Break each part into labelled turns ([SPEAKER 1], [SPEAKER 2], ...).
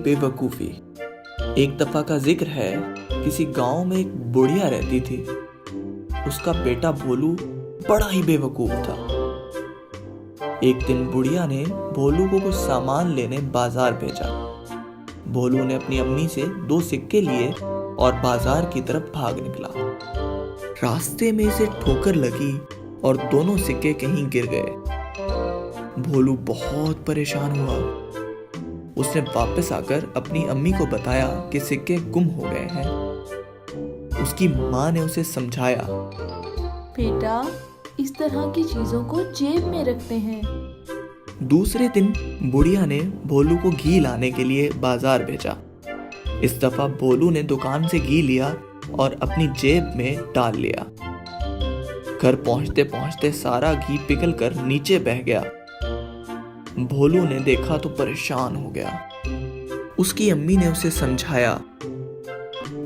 [SPEAKER 1] बेवकूफ़ी। एक दफ़ा का जिक्र है, किसी गांव में एक बुढ़िया रहती थी। उसका बेटा भोलू बड़ा ही बेवकूफ़ था। एक दिन बुढ़िया ने भोलू को कुछ सामान लेने बाजार भेजा। भोलू ने अपनी अम्मी से 2 सिक्के लिए और बाजार की तरफ भाग निकला। रास्ते में इसे ठोकर लगी और दोनों सिक्के कहीं गिर गए। भोलू बहुत परेशान हुआ। उसने वापस आकर अपनी अम्मी को बताया कि सिक्के गुम हो गए हैं। उसकी माँ ने उसे समझाया,
[SPEAKER 2] बेटा, इस तरह की चीजों को जेब में रखते हैं।
[SPEAKER 1] दूसरे दिन बुढ़िया ने भोलू को घी लाने के लिए बाजार भेजा। इस दफा भोलू ने दुकान से घी लिया और अपनी जेब में डाल लिया। घर पहुंचते पहुंचते सारा घी पिघल कर नीचे बह गया। भोलू ने देखा तो परेशान हो गया। उसकी अम्मी ने उसे समझाया,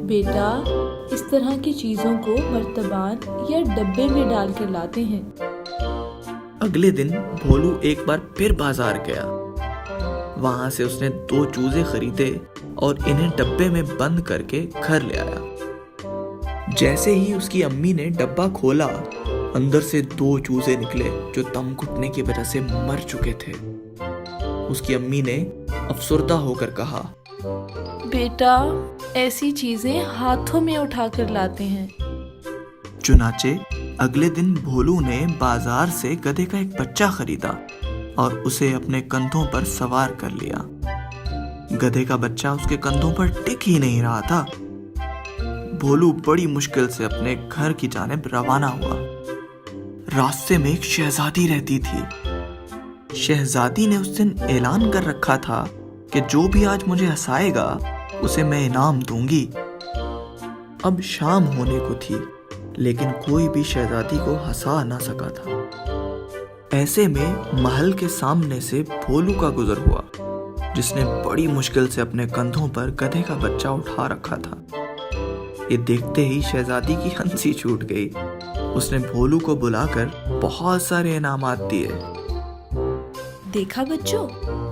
[SPEAKER 2] बेटा, इस तरह की चीजों को मर्तबान या डब्बे में डाल कर लाते हैं।
[SPEAKER 1] अगले दिन भोलू एक बार फिर बाजार गया। वहां से उसने 2 चूजे खरीदे और इन्हें डब्बे में बंद करके घर ले आया। जैसे ही उसकी अम्मी ने डब्बा खोला, अंदर से 2 चूजे निकले जो दम घुटने की वजह से मर चुके थे। उसकी अम्मी ने अफसरदा होकर कहा,
[SPEAKER 2] बेटा, ऐसी चीजें हाथों में उठाकर लाते हैं।
[SPEAKER 1] चुनाचे अगले दिन भोलू ने बाजार से गधे का एक बच्चा खरीदा और उसे अपने कंधों पर सवार कर लिया। गधे का बच्चा उसके कंधों पर टिक ही नहीं रहा था। भोलू बड़ी मुश्किल से अपने घर की जानिब रवाना हुआ। रास्ते में एक शहजादी रहती थी। शहजादी ने उस दिन ऐलान कर रखा था कि जो भी आज मुझे हंसाएगा उसे मैं इनाम दूंगी। अब शाम होने को थी, लेकिन कोई भी शहजादी को हंसा ना सका था। ऐसे में महल के सामने से भोलू का गुजर हुआ, जिसने बड़ी मुश्किल से अपने कंधों पर गधे का बच्चा उठा रखा था। ये देखते ही शहजादी की हंसी छूट गई। उसने भोलू को बुलाकर बहुत सारे इनामात दिए।
[SPEAKER 2] देखा बच्चों,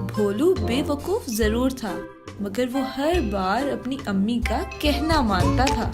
[SPEAKER 2] भोलू बेवकूफ जरूर था, मगर वो हर बार अपनी अम्मी का कहना मानता था।